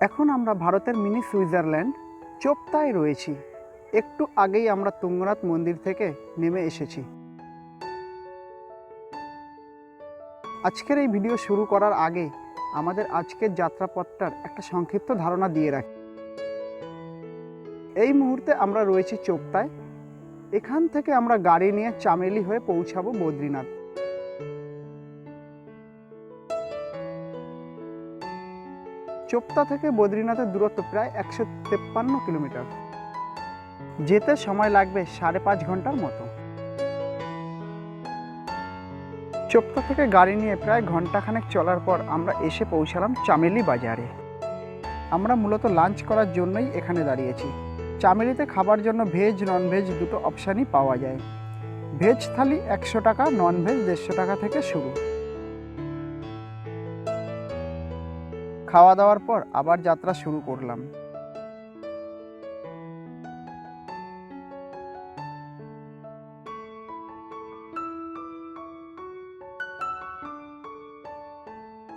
এখন আমরা ভারতের মিনি সুইজারল্যান্ড চোপতায় রয়েছি। একটু আগেই আমরা তুঙ্গনাথ মন্দির থেকে নেমে এসেছি। আজকের এই ভিডিও শুরু করার আগে আমাদের আজকের যাত্রাপথটার একটা সংক্ষিপ্ত ধারণা দিয়ে রাখি। এই মুহূর্তে আমরা রয়েছি চোপতায়। এখান থেকে আমরা গাড়ি নিয়ে চামেলি হয়ে পৌঁছাবো বদ্রীনাথ। চোপতা থেকে বদ্রীনাথের দূরত্ব প্রায় 153 কিলোমিটার। যেতে সময় লাগবে 5.5 ঘন্টার মতো। চোপতা থেকে গাড়ি নিয়ে প্রায় ঘন্টাখানেক চলার পর আমরা এসে পৌঁছালাম চামেলি বাজারে। আমরা মূলত লাঞ্চ করার জন্যই এখানে দাঁড়িয়েছি। চামেলিতে খাবার জন্য ভেজ ননভেজ দুটো অপশানই পাওয়া যায়। ভেজ থালি 100 টাকা, ননভেজ 150 টাকা থেকে শুরু। খাওয়া দাওয়ার পর আবার যাত্রা শুরু করলাম।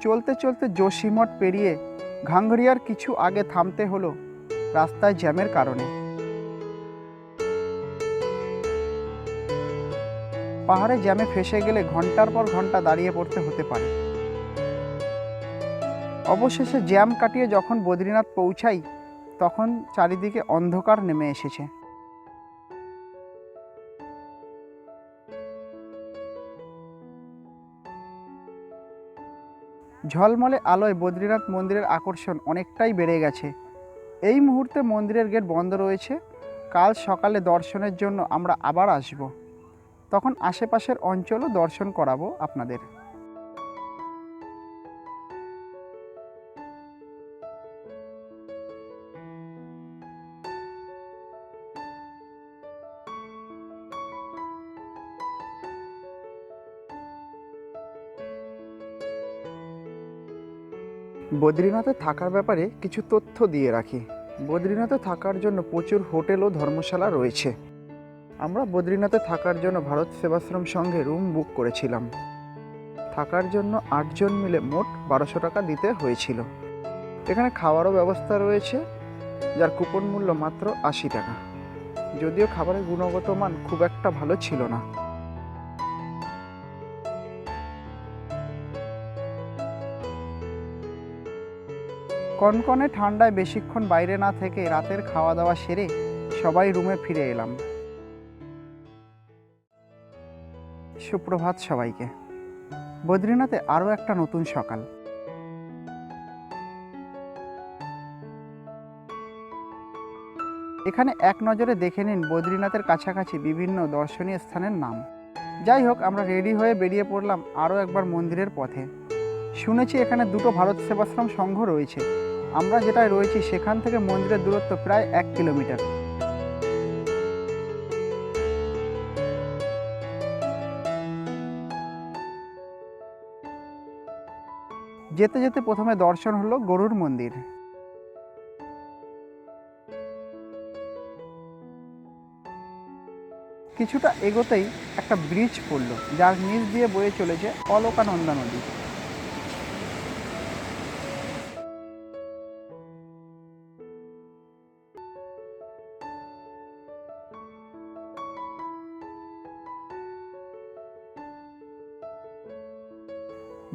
চলতে চলতে যোশীমঠ পেরিয়ে ঘাংঘরিয়ার কিছু আগে থামতে হলো রাস্তায় জ্যামের কারণে। পাহাড়ে জ্যামে ফেসে গেলে ঘন্টার পর ঘন্টা দাঁড়িয়ে পড়তে হতে পারে। অবশেষে জ্যাম কাটিয়ে যখন বদ্রীনাথ পৌঁছাই তখন চারিদিকে অন্ধকার নেমে এসেছে। ঝলমলে আলোয় বদ্রীনাথ মন্দিরের আকর্ষণ অনেকটাই বেড়ে গেছে। এই মুহূর্তে মন্দিরের গেট বন্ধ রয়েছে। কাল সকালে দর্শনের জন্য আমরা আবার আসব। তখন আশেপাশের অঞ্চলও দর্শন করাবো আপনাদের। বদ্রীনাথে থাকার ব্যাপারে কিছু তথ্য দিয়ে রাখি। বদ্রীনাথে থাকার জন্য প্রচুর হোটেল ও ধর্মশালা রয়েছে। আমরা বদ্রীনাথে থাকার জন্য ভারত সেবাশ্রম সংঘে রুম বুক করেছিলাম। থাকার জন্য 8 জন মিলে মোট 1200 টাকা দিতে হয়েছিল। এখানে খাওয়ারও ব্যবস্থা রয়েছে, যার কুপন মূল্য মাত্র 80 টাকা। যদিও খাবারের গুণগত মান খুব একটা ভালো ছিল না। কনকনে ঠান্ডায় বেশিক্ষণ বাইরে না থেকে রাতের খাওয়া দাওয়া সেরে সবাই রুমে ফিরে এলাম। সুপ্রভাত সবাইকে। বদ্রীনাথে আরও একটা নতুন সকাল। এখানে এক নজরে দেখে নিন বদ্রীনাথের কাছাকাছি বিভিন্ন দর্শনীয় স্থানের নাম। যাই হোক, আমরা রেডি হয়ে বেরিয়ে পড়লাম আরও একবার মন্দিরের পথে। শুনেছি এখানে দুটো ভারত সেবাশ্রম সংঘ রয়েছে। আমরা যেটায় রয়েছি সেখান থেকে মন্দিরের দূরত্ব প্রায় 1 কিলোমিটার। যেতে যেতে প্রথমে দর্শন হলো গরুর মন্দির। কিছুটা এগোতেই একটা ব্রিজ পড়ল, যার নিচ দিয়ে বয়ে চলেছে অলকানন্দা নদী।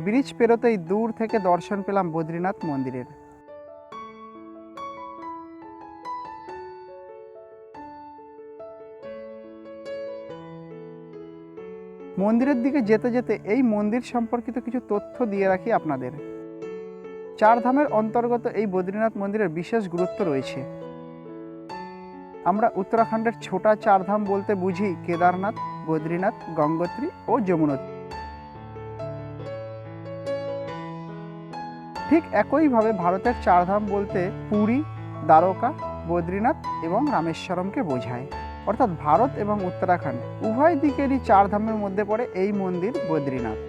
ব্রিজ পেরোতেই দূর থেকে দর্শন পেলাম বদ্রীনাথ মন্দিরের। মন্দিরের দিকে যেতে যেতে এই মন্দির সম্পর্কিত কিছু তথ্য দিয়ে রাখি আপনাদের। 4 ধামের অন্তর্গত এই বদ্রীনাথ মন্দিরের বিশেষ গুরুত্ব রয়েছে। আমরা উত্তরাখণ্ডের ছোটা 4 ধাম বলতে বুঝি কেদারনাথ, বদ্রীনাথ, গঙ্গোত্রী ও যমুনোত্রী। ঠিক একইভাবে ভারতের 4 ধাম বলতে পুরী, দ্বারকা, বদ্রীনাথ এবং রামেশ্বরমকে বোঝায়। অর্থাৎ ভারত এবং উত্তরাখণ্ড উভয় দিকেরই 4 ধামের মধ্যে পড়ে এই মন্দির বদ্রীনাথ।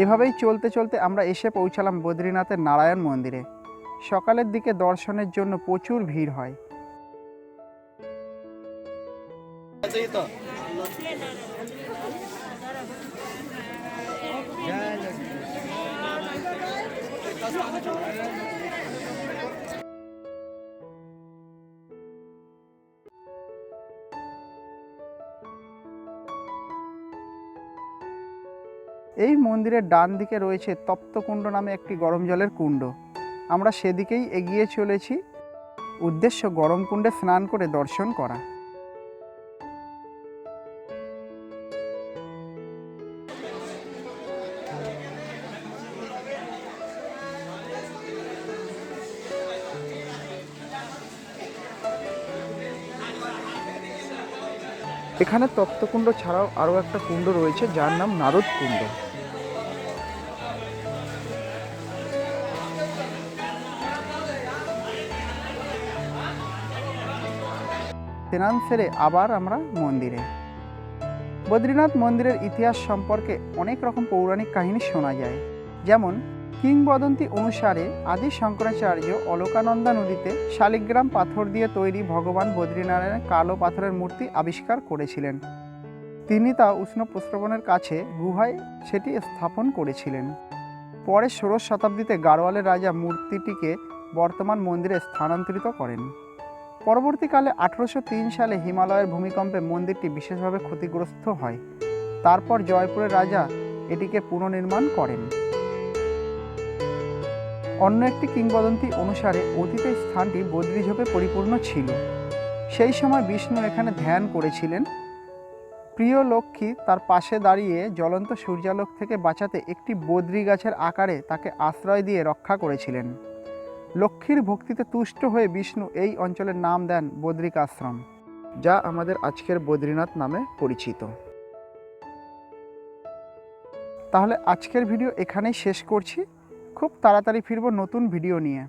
এভাবেই চলতে চলতে আমরা এসে পৌঁছালাম বদ্রীনাথের নারায়ণ মন্দিরে। সকালের দিকে দর্শনের জন্য প্রচুর ভিড় হয়। এই মন্দিরের ডান দিকে রয়েছে তপ্তকুণ্ড নামে একটি গরম জলের কুণ্ড। আমরা সেদিকেই এগিয়ে চলেছি, উদ্দেশ্য গরম কুণ্ডে স্নান করে দর্শন করা। এখানে তপ্তকুণ্ড ছাড়াও আরও একটা কুণ্ড রয়েছে যার নাম নারদ কুণ্ড। স্নান সেরে আবার আমরা মন্দিরে। বদ্রীনাথ মন্দিরের ইতিহাস সম্পর্কে অনেক রকম পৌরাণিক কাহিনী শোনা যায়। যেমন কিংবদন্তি অনুসারে আদি শঙ্করাচার্য অলকানন্দা নদীতে শালিগ্রাম পাথর দিয়ে তৈরি ভগবান বদ্রীনারায়ণের কালো পাথরের মূর্তি আবিষ্কার করেছিলেন। তিনি তা উষ্ণ প্রস্রবণের কাছে গুহায় সেটি স্থাপন করেছিলেন। পরে ষোড়শ শতাব্দীতে গাড়োয়ালের রাজা মূর্তিটিকে বর্তমান মন্দিরে স্থানান্তরিত করেন। পরবর্তীকালে 1803 সালে হিমালয়ের ভূমিকম্পে মন্দিরটি বিশেষভাবে ক্ষতিগ্রস্ত হয়। তারপর জয়পুরের রাজা এটিকে পুনর্নির্মাণ করেন। অন্য একটি কিংবদন্তি অনুসারে অতীতে স্থানটি বদ্রীঝোপে পরিপূর্ণ ছিল। সেই সময় বিষ্ণু এখানে ধ্যান করেছিলেন। প্রিয় লক্ষ্মী তার পাশে দাঁড়িয়ে জ্বলন্ত সূর্যালোক থেকে বাঁচাতে একটি বদ্রী গাছের আকারে তাকে আশ্রয় দিয়ে রক্ষা করেছিলেন। লক্ষ্মীর ভক্তিতে তুষ্ট হয়ে বিষ্ণু এই অঞ্চলের নাম দেন বদ্রিকাশ্রম, যা আমাদের আজকের বদ্রীনাথ নামে পরিচিত। তাহলে আজকের ভিডিও এখানেই শেষ করছি। খুব তাড়াতাড়ি ফিরব নতুন ভিডিও নিয়ে।